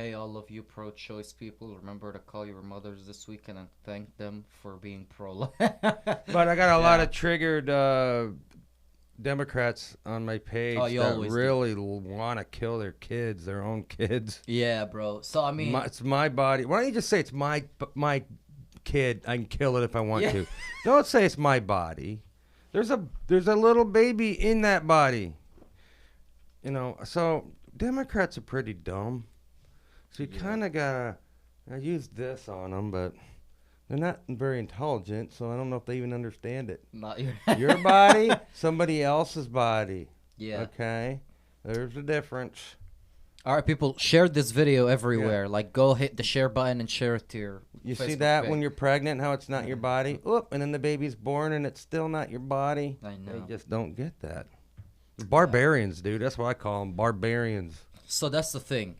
Hey, all of you pro-choice people, remember to call your mothers this weekend and thank them for being pro-life. But I got a lot Yeah. of triggered Democrats on my Oh, page you that always do. really want to kill their kids, their own kids. Yeah, bro. So, I mean, It's my body. Why don't you just say it's my kid? I can kill it if I want yeah. to. Don't say it's my body. There's a little baby in that body. So Democrats are pretty dumb. So you Yeah. kind of gotta. I use this on them, but they're not very intelligent, so I don't know if they even understand it. Not your. Your body, somebody else's body. Yeah. Okay? There's a difference. All right, people, share this video Yeah. everywhere. Like, go hit the share button and share it to your You see Facebook that page. when you're pregnant, how it's not your body? Oop, and then the baby's born and it's still not your body. I know. They just don't get that. Barbarians, dude. That's what I call them. Barbarians. So that's the thing.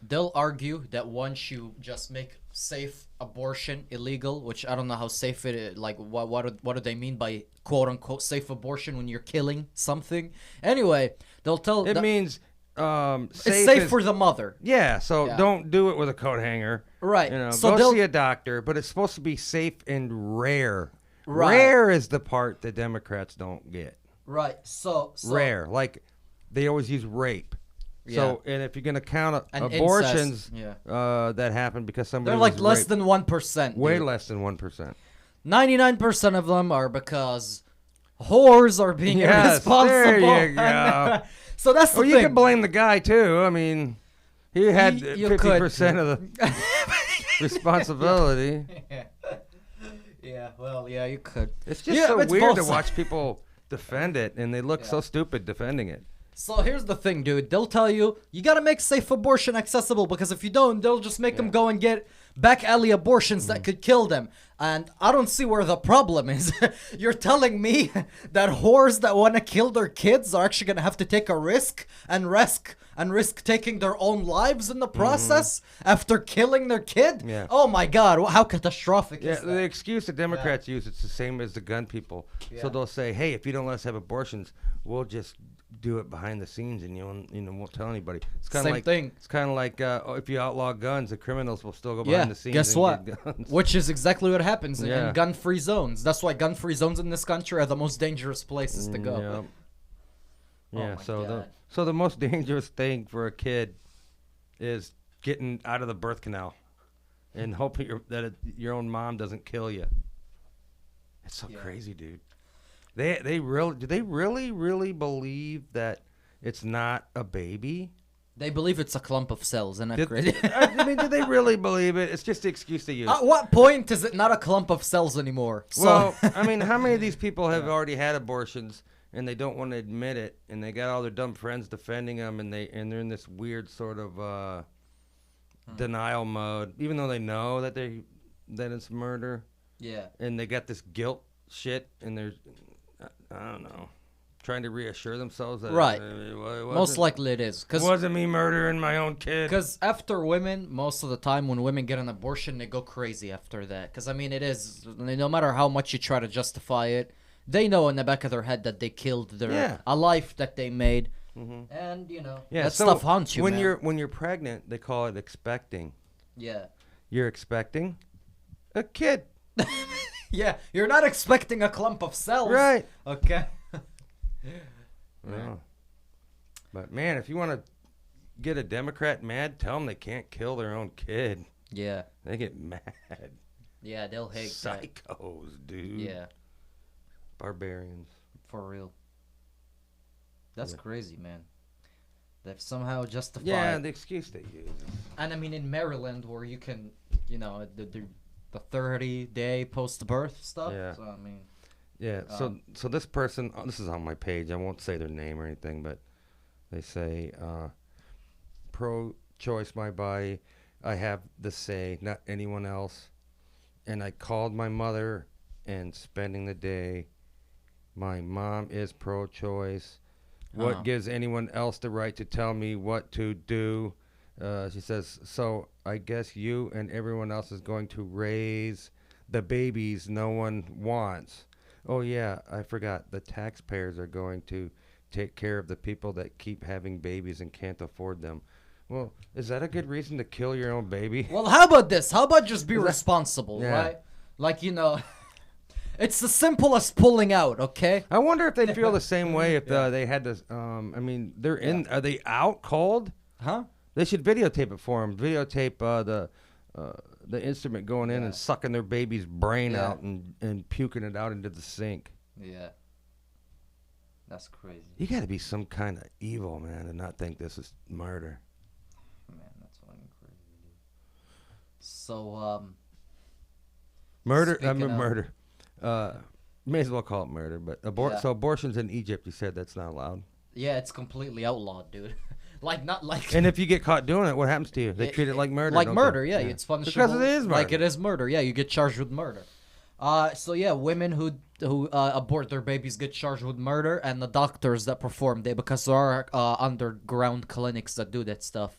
They'll argue that once you just make safe abortion illegal, which I don't know how safe it is. Like, what do they mean by quote unquote safe abortion when you're killing something? Anyway, they'll tell It means it's safe for the mother. Yeah, so Yeah. don't do it with a coat hanger. Right. So go they'll see a doctor, but it's supposed to be safe and rare. Right. Rare is the part that Democrats don't get. right. So Rare. Like, they always use rape. So, and if you're going to count And abortions incest, that happen because somebody they're like was less raped, than 1%. way dude. less than 1%. 99% of them are because whores are being Yes, irresponsible. there you go. So that's the Well, thing. you could blame the guy, too. I mean, he had You 50% of the responsibility. Yeah, well, yeah, you could. It's just Yeah, so it's weird both to sides. watch people defend it, and they look so stupid defending it. So here's the thing, dude. They'll tell you gotta make safe abortion accessible because if you don't, they'll just make them go and get back alley abortions that could kill them. And I don't see where the problem is. You're telling me that whores that want to kill their kids are actually gonna have to take a risk taking their own lives in the process after killing their kid? Yeah. Oh my God! How catastrophic Yeah, is the that? excuse that Democrats use, it's the same as the gun people. Yeah. So they'll say, hey, if you don't let us have abortions, we'll just do it behind the scenes and won't tell anybody. It's kind of Same like thing. It's kind of like if you outlaw guns, the criminals will still go Yeah, behind the scenes. guess and what? get guns. Which is exactly what happens Yeah. in gun-free zones. That's why gun-free zones in this country are the most dangerous places to go. Yeah. Oh Yeah. my So God. the most dangerous thing for a kid is getting out of the birth canal and hoping your own mom doesn't kill you. It's so crazy, dude. They really do they really believe that it's not a baby? They believe it's a clump of cells, isn't that Did, crazy? I mean, do they really believe it? It's just the excuse they use. At what point is it not a clump of cells anymore? So, Well, I mean, how many of these people have already had abortions and they don't want to admit it, and they got all their dumb friends defending them, and they're in this weird sort of denial mode, even though they know that it's murder, yeah. and they got this guilt shit, and they're I don't know, trying to reassure themselves that Right. it Most likely it is. it wasn't me murdering my own kid. Because after women, most of the time when women get an abortion, they go crazy after that. Because, I mean, it is, no matter how much you try to justify it, they know in the back of their head that they killed a life that they made. And, that so stuff haunts you, when man. when you're pregnant, they call it expecting. Yeah. You're expecting a kid. Yeah, you're not expecting a clump of cells. Right. Okay. Yeah. But man, if you want to get a Democrat mad, tell them they can't kill their own kid. Yeah. They get mad. Yeah, they'll hate that. Psychos, dude. Yeah, Barbarians. for real. That's crazy, man. They've somehow justified. Yeah, the excuse they use. And I mean, in Maryland, where you can, the 30-day post-birth stuff. Yeah. So, I mean, Yeah, so this person, this is on my page. I won't say their name or anything, but they say, pro-choice my body. I have the say, not anyone else. And I called my mother and spending the day. My mom is pro-choice. What gives anyone else the right to tell me what to do? She says, so I guess you and everyone else is going to raise the babies no one wants. Oh, yeah, I forgot. The taxpayers are going to take care of the people that keep having babies and can't afford them. Well, is that a good reason to kill your own baby? Well, how about this? How about just be Is that- responsible, Yeah. right? Like, it's as simple as pulling out, okay? I wonder if they'd feel the same way if they had this. I mean, they're in. Are they out cold? Huh? They should videotape it for them. Videotape the instrument going in and sucking their baby's brain Yeah. out and puking it out into the sink. Yeah. That's crazy. You got to be some kind of evil, man, to not think this is murder. Man, that's fucking crazy, dude. So, Murder. I Speaking mean, of- murder. May as well call it murder. But Yeah. so abortions in Egypt, you said that's not allowed. yeah, it's completely outlawed, dude. Not like... And if you get caught doing it, what happens to you? They treat it like murder. Like don't murder, they? yeah. It's punishable. Because it is murder. Like it is murder, yeah. You get charged with murder. So yeah, women who abort their babies get charged with murder, and the doctors that perform because there are underground clinics that do that stuff.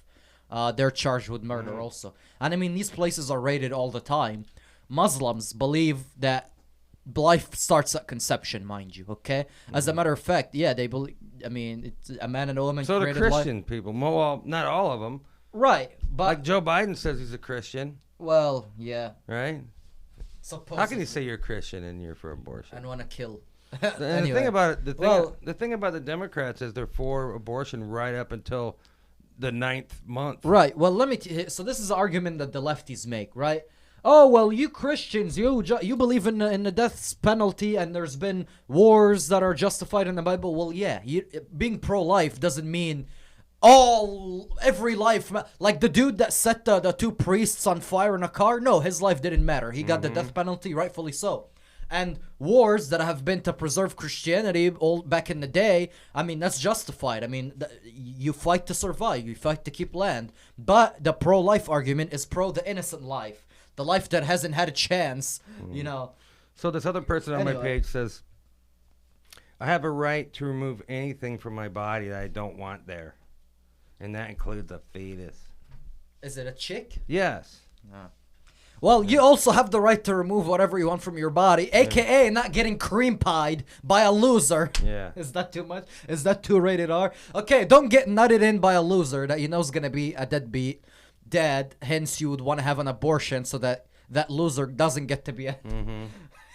They're charged with murder also. And I mean, these places are raided all the time. Muslims believe that life starts at conception, mind you. Okay, as a matter of fact, yeah, they believe. I mean, it's a man and a woman So the created life. Christian people, well, not all of them. Right? But Like Joe Biden says he's a Christian, well, yeah. right? Supposedly. How can you say you're a Christian and you're for abortion? And want to kill. And the Anyway. thing about it, Well- the thing about the Democrats is they're for abortion right up until the 9th month. Right. Well, so this is an argument that the lefties make, right? Oh well, you Christians, you believe in the death penalty, and there's been wars that are justified in the Bible. Well, yeah, being pro-life doesn't mean every life. Like the dude that set the two priests on fire in a car. No, his life didn't matter. He got the death penalty, rightfully so. And wars that have been to preserve Christianity all back in the day, I mean, that's justified. I mean, you fight to survive, you fight to keep land. But the pro-life argument is pro the innocent life, the life that hasn't had a chance, So this other person on my Anyway. page says, I have a right to remove anything from my body that I don't want there. And that includes a fetus. Is it a chick? Yes. Well, you also have the right to remove whatever you want from your body, aka not getting cream pied by a loser. Yeah. Is that too much? Is that too rated R? Okay, don't get nutted in by a loser that you know is gonna be a deadbeat dad. Hence, you would want to have an abortion so that that loser doesn't get to be a.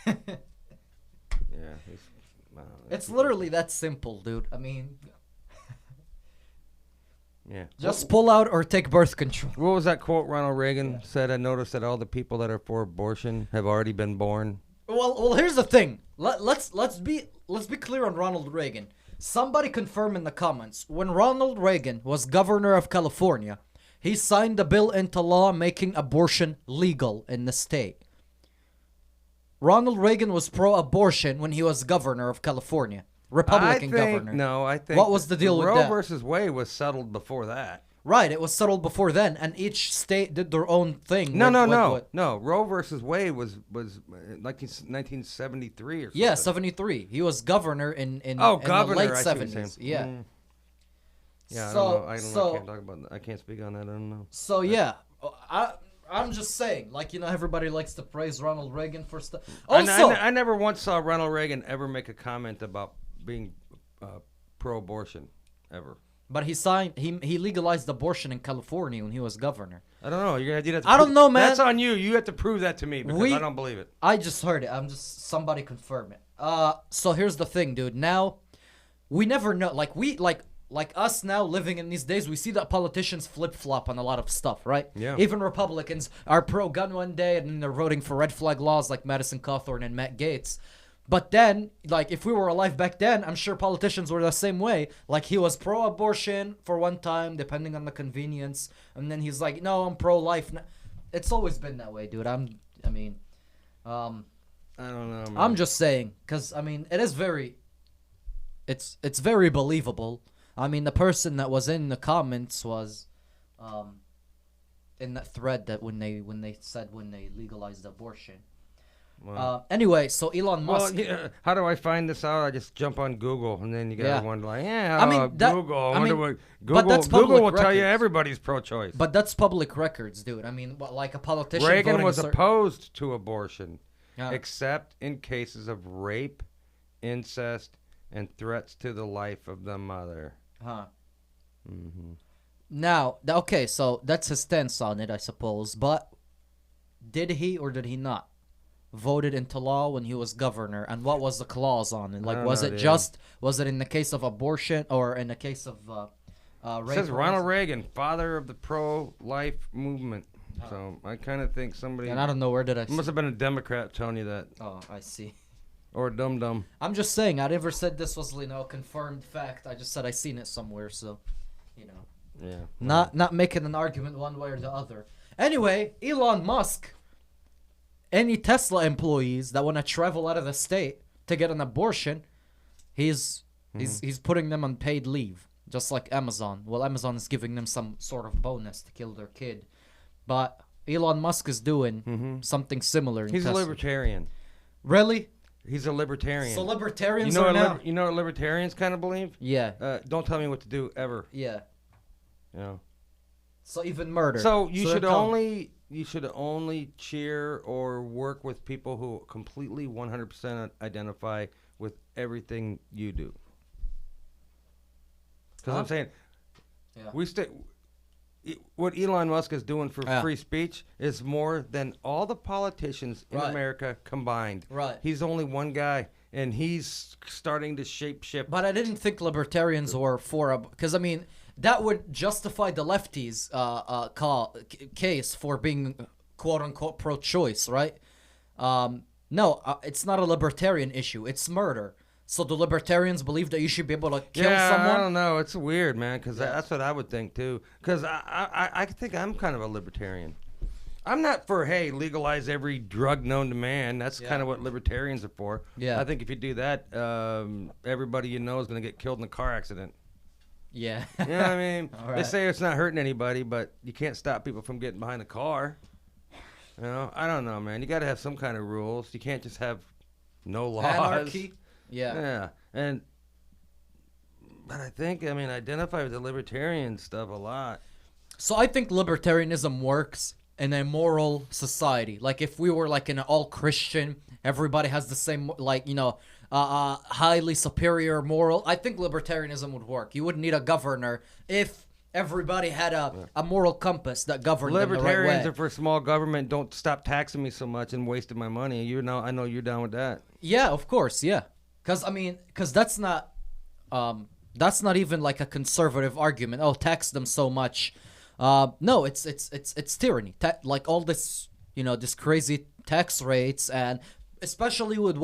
Yeah. It's literally that simple, dude. I mean, Yeah. just pull out or take birth control. What was that quote Ronald Reagan said? I noticed that all the people that are for abortion have already been born. Well, here's the thing. Let's be clear on Ronald Reagan. Somebody confirm in the comments. When Ronald Reagan was governor of California, he signed a bill into law making abortion legal in the state. Ronald Reagan was pro-abortion when he was governor of California. Republican governor. No, I think. What was the deal with Roe that? versus Wade was settled before that. Right, it was settled before then, and each state did their own thing. No. with- Roe versus Wade was like 1973 or something. Yeah, 73. He was governor in governor, the late I see what you're 70s. saying. Yeah. Yeah, So- I don't know. I so- can't talk about that. I can't speak on that. I don't know. So yeah, I'm just saying, like, everybody likes to praise Ronald Reagan for stuff. Also, I never once saw Ronald Reagan ever make a comment about being pro-abortion, ever. but he legalized abortion in California when he was governor. I don't know. You're gonna do that. I don't know, man. That's on you. You have to prove that to me because I don't believe it. I just heard it. Somebody confirm it. So here's the thing, dude. Now, we never know. Like us now living in these days, we see that politicians flip-flop on a lot of stuff, right? Yeah. Even Republicans are pro-gun one day and then they're voting for red flag laws like Madison Cawthorn and Matt Gaetz. But then, like, if we were alive back then, I'm sure politicians were the same way. Like, he was pro-abortion for one time, depending on the convenience. And then he's like, no, I'm pro-life. It's always been that way, dude. I don't know, man. I'm just saying. Because, I mean, it is very... It's very believable. I mean, the person that was in the comments was... in that thread that when they legalized abortion. Wow. Anyway, so Elon Musk. Well, yeah, how do I find this out? I just jump on Google, and then you gotta Yeah. wonder, like, Google. I wonder what but Google. that's Google public will tell you records. everybody's pro-choice. But that's public records, dude. I mean, like a politician. Reagan voting was a certain- opposed to abortion, Yeah. except in cases of rape, incest, and threats to the life of the mother. Huh. Hmm. Now, okay, so that's his stance on it, I suppose. But did he or did he not vote it into law when he was governor? And what was the clause on it? I Like, don't was know, it dude. just was it in the case of abortion or in the case of It rape? says or Ronald anything? Reagan, father of the pro-life movement. So I kind of think somebody And I don't know where did I. it must have been a Democrat telling you that, Oh, I see. or a dum dum. I'm just saying. I never said this was confirmed fact. I just said I seen it somewhere. So, you know. Yeah. Not making an argument one way or the other. Anyway, Elon Musk, any Tesla employees that want to travel out of the state to get an abortion, he's putting them on paid leave, just like Amazon. Well, Amazon is giving them some sort of bonus to kill their kid, but Elon Musk is doing something similar. In He's Tesla. a libertarian. Really? He's a libertarian. So libertarians you know are what now. you know what libertarians kind of believe? Yeah, Don't tell me what to do ever. yeah. You know. So even murder. So you should they're called- only cheer or work with people who completely 100% identify with everything you do. Because Huh? I'm saying, Yeah. what Elon Musk is doing for Yeah. free speech is more than all the politicians in Right. America combined. Right. He's only one guy, and he's starting to shape shift. But I didn't think libertarians were for because I mean that would justify the lefties' case for being quote unquote pro-choice, right? No, it's not a libertarian issue. It's murder. So the libertarians believe that you should be able to kill I someone. don't know. It's weird, man, because Yeah. that's what I would think, too. Because I think I'm kind of a libertarian. I'm not for, hey, legalize every drug known to man. That's Yeah. kind of what libertarians are for. Yeah. I think if you do that, everybody you know is going to get killed in a car accident. Yeah. You know what I mean? All They right. say it's not hurting anybody, but you can't stop people from getting behind the car. You know? I don't know, man. You got to have some kind of rules. You can't just have no laws. Anarchy. Yeah. Yeah, but I think, I mean, I identify with the libertarian stuff a lot. So I think libertarianism works in a moral society. Like if we were like in an all Christian, everybody has the same highly superior moral. I think libertarianism would work. You wouldn't need a governor if everybody had a moral compass that governed them the right Libertarians way. are for small government. Don't stop taxing me so much and wasting my money. I know you're down with that. Yeah, of course, yeah. Because that's not even like a conservative argument. Oh, tax them so much. No, it's tyranny. Like all this, this crazy tax rates, and especially with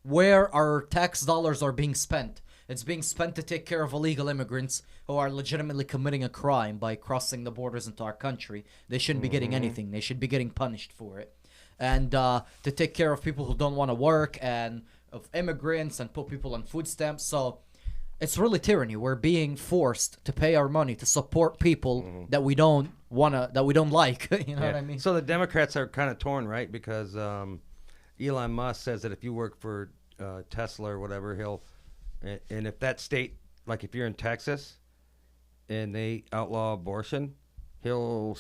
where our tax dollars are being spent. It's being spent to take care of illegal immigrants who are legitimately committing a crime by crossing the borders into our country. They shouldn't be getting anything. They should be getting punished for it. And to take care of people who don't want to work, and of immigrants, and put people on food stamps. So it's really tyranny. We're being forced to pay our money to support people that we don't like. You know what I mean? So the Democrats are kind of torn, right? Because Elon Musk says that if you work for Tesla or whatever, and if that state, like if you're in Texas and they outlaw abortion, he'll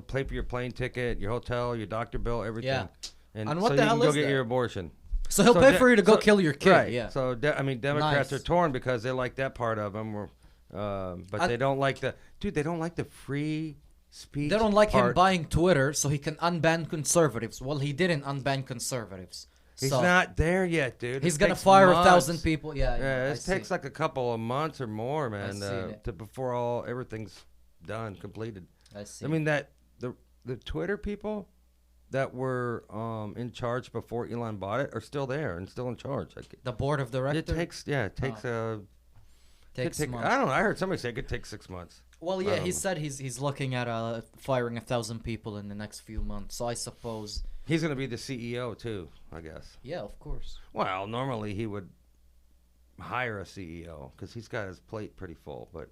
pay for your plane ticket, your hotel, your doctor bill, everything. Yeah. And what so the you hell can go is get that? your abortion. So he'll pay for you to go kill your kid. Right. Yeah. So Democrats Nice. are torn because they like that part of them, but they don't like they don't like the free speech. They don't like him part. buying Twitter so he can unban conservatives. Well, he didn't unban conservatives. He's So not there yet, dude. he's It gonna takes fire months. 1,000 people. Yeah. Yeah, I it see. takes like a couple of months or more, man, seen it. before everything's done, completed. I see. I mean that the Twitter people that were in charge before Elon bought it are still there and still in charge. the board of directors. It takes takes take, months. I don't know. I heard somebody say it could take 6 months. Well, yeah, he said he's looking at firing 1,000 people in the next few months. So I suppose. He's going to be the CEO too, I guess. Yeah, of course. Well, normally he would hire a CEO because he's got his plate pretty full, but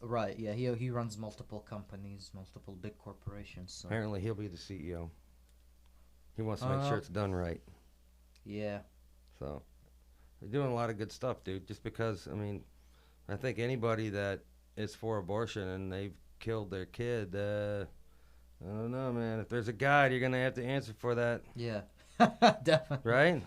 Right. Yeah. He runs multiple companies, multiple big corporations. So. apparently he'll be the CEO. He wants to make sure it's done right. Yeah. So they're doing a lot of good stuff, dude. Just because, I mean, I think anybody that is for abortion and they've killed their kid, I don't know, man. If there's a God, you're gonna have to answer for that, Yeah. Definitely. right?